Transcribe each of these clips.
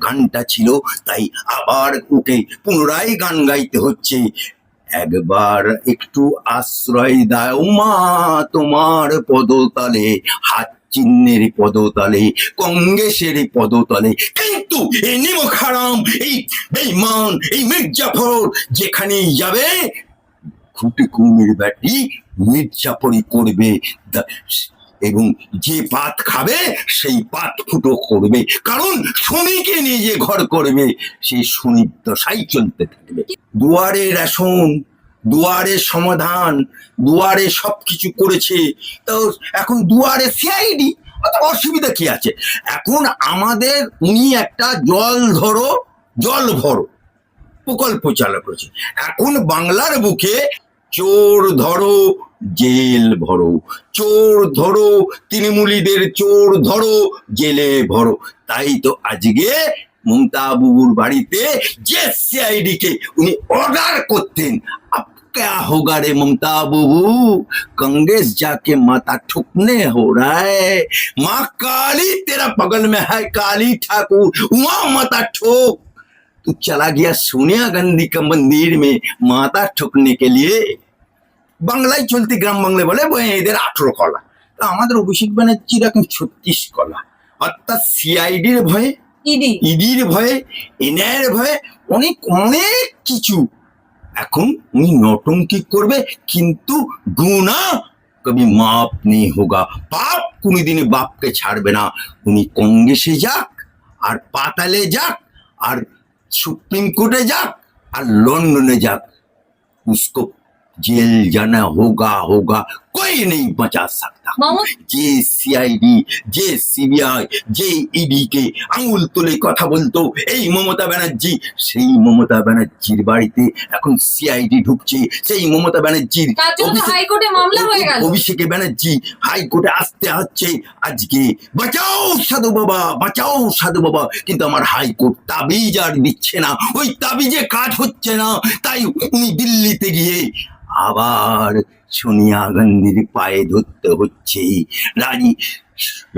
গানটা ছিল, তাই আবার ওকে পুনরায় গান গাইতে হচ্ছে। একবার একটু আশ্রয় দাও মা তোমার পদতলে, হাত চিহ্নের পদতলে, কংগ্রেসের পদতলে। কিন্তু এই নিমক হারাম, এই বেঈমান, এই মির্জাফর যেখানেই যাবে খুঁটে কুমির ব্যাটি মির্জাফরি করবে, এবং যে পাত খাবে সেই পাত ফুটো করবে, কারণ শনিকে নিয়ে যে ঘর করবে সেই শনির দশাই চলতে থাকবে। দুয়ারে রেশন, দুয়ারে সমাধান, দুয়ারে সবকিছু করেছে, তো এখন দুয়ারে সিআইডি, অসুবিধা কি আছে? এখন আমাদের উনি একটা জল ধরো জল ভরো প্রকল্প চালু করেছে। এখন বাংলার বুকে চোর ধরো জেল ভরো, চোর ধরো, তৃণমূলীদের চোর ধরো জেলে ভরো। তাই তো আজকে মমতা বাবুর বাড়িতে যে সিআইডি কে উনি অর্ডার করতেন, अब क्या होगा रे ममता बाबू, कांग्रेस जाके माता ठुकने हो रहा है, माँ काली तेरा बगल में है, काली ठाकुर वहां माता ठोक। तू चला गया सोनिया गांधी का मंदिर में माता ठोकने के लिए। বাংলায় চলতি গ্রাম বাংলায় বলে এদের 18 কলা, তা আমাদের অভিষেক ব্যানার্জির এখন 36 কলা। অর্থাৎ সিআইডির ভয়ে, ইডির ভয়ে, এনআইএর ভয়ে অনেক অনেক কিছু এখন উনি নটঙ্কি করবে, কিন্তু গুনা কবি মাপ নেই হোগা। পাপ কোনদিনে বাপকে ছাড়বে না। উনি কংগ্রেসে যাক আর পাতালে যাক আর সুপ্রিম কোর্টে যাক আর লন্ডনে যাক, उसको जेल जाना होगा होगा, कोई नहीं बचा सकता। যে সিআইডি, যে সিবিআই, যে ইডি কে আঙুল তুলে কথা বলতো এই মমতা ব্যানার্জি, সেই মমতা ব্যানার্জির বাড়িতে এখন সিআইডি ঢুকছে। সেই মমতা ব্যানার্জির হাইকোর্টে মামলা হয়ে গেল, অভিষেক ব্যানার্জি হাইকোর্টে আসতে হচ্ছে আজকে। বাঁচাও সাধু বাবা, বাঁচাও সাধু বাবা, কিন্তু আমার হাইকোর্ট তাবিজ আর দিচ্ছে না, ওই তাবিজে কাজ হচ্ছে না, তাই উনি দিল্লিতে গিয়ে আবার সোনিয়া গান্ধীর পায়ে ধরতে হচ্ছে,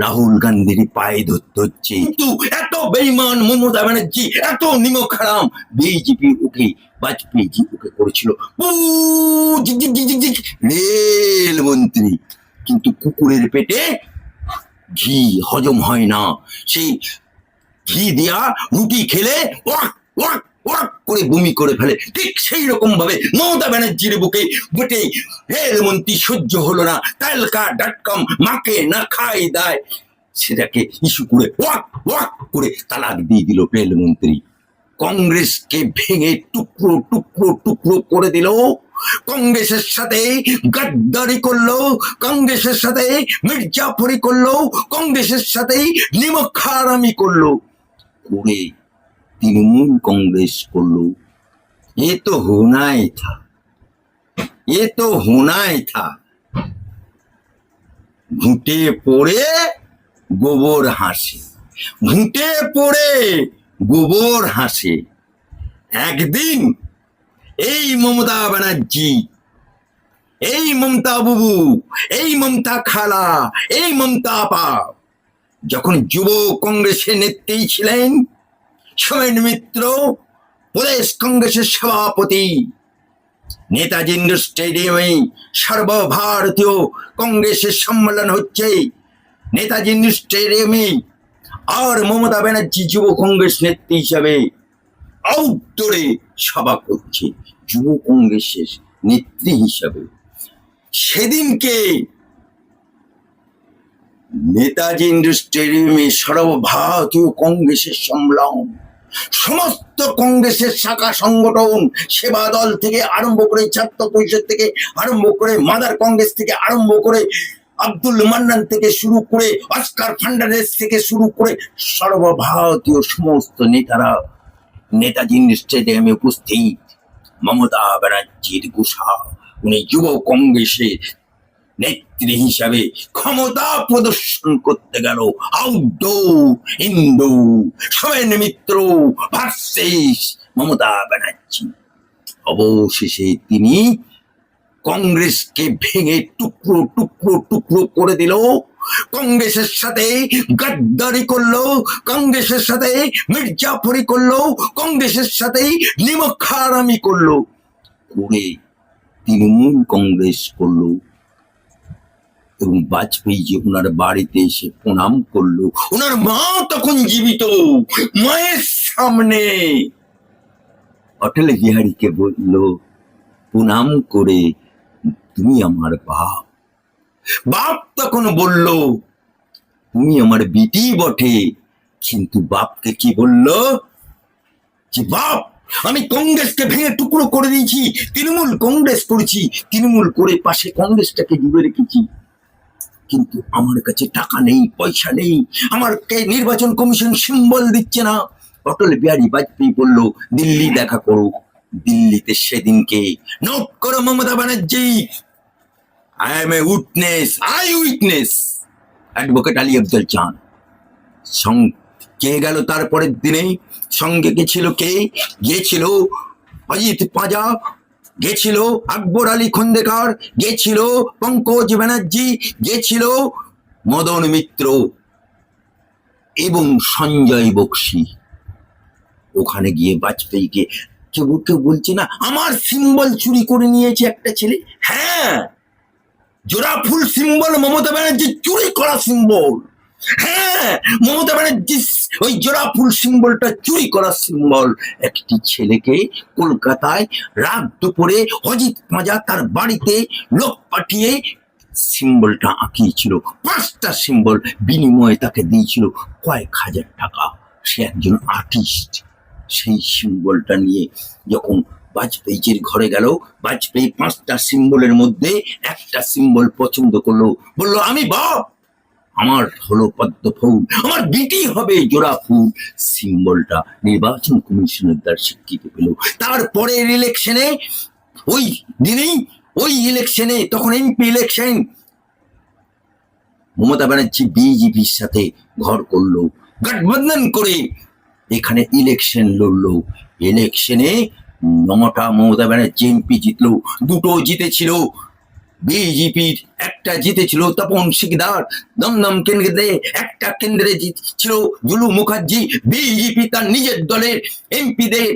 রাহুল গান্ধীর পায়ে ধরতে হচ্ছে। কিন্তু এত বেঈমান মমতা ব্যানার্জি, এত নিমক হারাম, বিজেপি ওকে, বাজপেয়ী ওকে করেছিল রেল মন্ত্রী, কিন্তু কুকুরের পেটে ঘি হজম হয় না। সেই ঘি দেয়া রুটি খেলে ওয়াক ওয়াক ওয়াক করে বমি করে ফেলে, ঠিক সেই রকম ভাবে মমতা ব্যানার্জির বুকে বুটে রেলমন্ত্রী সহ্য হলো না, তালকা.com মাকে না খাই দেয়, সেটাকে ইস্যু করে ওয়াক ওয়াক করে তালাক দিয়ে দিল রেলমন্ত্রী। কংগ্রেসকে ভেঙে টুকরো টুকরো টুকরো করে দিল, কংগ্রেসের সাথে গাদ্দারি করলো, কংগ্রেসের সাথে মির্জাফরি করলো, কংগ্রেসের সাথে নিমক হারামি করলো, করে तृणमूल कांग्रेस को लो। ये तो होना ही था, ये तो होना ही था। ঘুটে পড়ে গোবর হাসে, ঘুটে পড়ে গোবর হাসে। একদিন এই মমতা ব্যানার্জি, এই মমতা বাবু, এই মমতা খালা, এই মমতা আপা যখন যুব কংগ্রেসের নেত্রী ছিলেন, সোমেন মিত্র প্রদেশ কংগ্রেসের সভাপতি, নেতাজি ইন্ডোর স্টেডিয়ামে সর্বভারতীয় কংগ্রেসের সম্মেলন হচ্ছে নেতাজি ইন্ডোর স্টেডিয়ামে, আর মমতা ব্যানার্জি যুব কংগ্রেস নেত্রী হিসাবে আউটডোরে সভা করছে যুব কংগ্রেসের নেত্রী হিসাবে। সেদিনকে নেতাজি ইন্ডোর স্টেডিয়ামে সর্বভারতীয় কংগ্রেসের সম্মেলন, সমস্ত কংগ্রেসের শাখা সংগঠন, সেবা দল থেকে আরম্ভ করে, ছাত্র পরিষদ থেকে আরম্ভ করে, মাদার কংগ্রেস থেকে আরম্ভ করে, আব্দুল মান্নান থেকে শুরু করে, অস্কার ফার্নান্ডেজ থেকে শুরু করে সর্বভারতীয় সমস্ত নেতারা নেতাজি স্টেডিয়ামে উপস্থিত। মমতা ব্যানার্জির গোসা, উনি যুব কংগ্রেসের নেত্রী হিসাবে ক্ষমতা প্রদর্শন করতে গেল। Outdoor indoor, Somen Mitra versus Mamata Banerjee. অবশেষে তিনি কংগ্রেসকে ভেঙে টুকরো টুকরো টুকরো করে দিল, কংগ্রেসের সাথে গাদ্দারি করলো, কংগ্রেসের সাথে মির্জাফরি করলো, কংগ্রেসের সাথে নিমক-হারামি করলো, করে তৃণমূল কংগ্রেস করলো। এবং বাজপেয়ী যে ওনার বাড়িতে এসে প্রণাম করলো, ওনার মা তখন জীবিত, মায়ের সামনে অটল বিহারীকে বলল প্রণাম করে, তুমি আমার বাপ। বাপ তখন বলল তুমি আমার বিটি বটে, কিন্তু বাপকে কি বলল যে বাপ আমি কংগ্রেসকে ভেঙে টুকরো করে দিয়েছি, তৃণমূল কংগ্রেস করেছি, তৃণমূল করে পাশে কংগ্রেসটাকে জুড়ে রেখেছি, কিন্তু আমার কাছে টাকা নেই, পয়সা নেই, আমাকে নির্বাচন কমিশন সিম্বল দিচ্ছে না। অটল বিহারী বাজপেয়ী বলল দিল্লি দেখা করো। দিল্লিতে সেদিনকে নোট করো Mamata Banerjee, I M A witness, advocate Ali Afzal চান। কে গেল তারপরের দিনে? সঙ্গে গেছিল কে? গিয়েছিল অজিত পাঁজা, গেছিল আকবর আলী খন্দকার, গেছিল পঙ্কজ ব্যানার্জি, গেছিল মদন মিত্র এবং সঞ্জয় বক্সি। ওখানে গিয়ে বাজপেয়ীকে কেউ কেউ বলছে না আমার সিম্বল চুরি করে নিয়েছে একটা ছেলে। হ্যাঁ, জোড়া ফুল সিম্বল মমতা ব্যানার্জির চুরি করা সিম্বল। হ্যাঁ, মমতা ব্যানার্জি ওই জোড়া ফুল সিম্বলটা চুরি করা সিম্বল। একটি ছেলেকে কলকাতায় রাত দুপুরে অজিত পাঁজা তার বাড়িতে লোক পাঠিয়ে সিম্বলটা আঁকিয়েছিল, 5টা সিম্বল, বিনিময়ে তাকে দিয়েছিল কয়েক হাজার টাকা। সে একজন আর্টিস্ট। সেই সিম্বলটা নিয়ে যখন বাজপেয়ীর ঘরে গেল, বাজপেয়ী 5টা সিম্বলের মধ্যে একটা সিম্বল পছন্দ করলো, বললো আমি বাপ, আমার হলো পদ্ম ফুল, আমার বিটি হবে জোড়া ফুল। সিম্বলটা নির্বাচন কমিশনের দ্বারা স্বীকৃতি পেল। তারপরের ইলেকশনে, ওই দিনেই ওই ইলেকশনে, তখন এমপি ইলেকশন, মমতা ব্যানার্জি বিজেপির সাথে ঘর করলো, গঠবন্ধন করে এখানে ইলেকশন লড়লো। ইলেকশনে 9টা মমতা ব্যানার্জি এমপি জিতলো, 2টো জিতেছিল বিজেপির, একটা জিতেছিল তপন শিকদার দমদম কেন্দ্রে, একটা কেন্দ্রে জিতছিল জুলু মুখার্জি। বিজেপি তার নিজের দলের এমপিদের,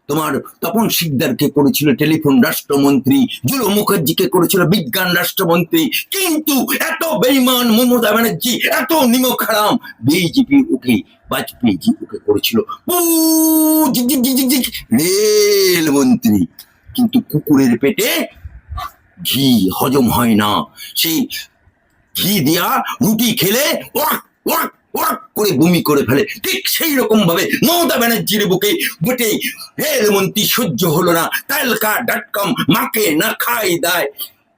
তোমার তপন শিকদারকে করেছিল টেলিফোন রাষ্ট্রমন্ত্রী, জুলু মুখার্জিকে করেছিল বিজ্ঞান রাষ্ট্রমন্ত্রী। কিন্তু এত বেঈমান মমতা ব্যানার্জি, এত নিমক হারাম, বিজেপি ওকে, বাজপেয়ী ওকে করেছিল রেল মন্ত্রী। কিন্তু কুকুরের পেটে ঘি হজম হয় না, সেই ঘি দিয়া রুটি খেলে ওয়াক ওয়াক ওয়াক করে বমি করে ফেলে। ঠিক সেই রকম ভাবে মমতা ব্যানার্জির বুকে গোটে রেলমন্ত্রী সহ্য হলো না। তালকা.com মাকে না খাই দেয়,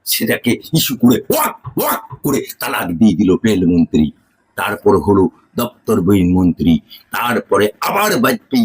সেটাকে ইস্যু করে ওয়াক ওয়াক করে তালাক দিয়ে দিল রেলমন্ত্রী। তারপর হলো দপ্তর বহির্মন্ত্রী, তারপরে আবার বাজপেয়ী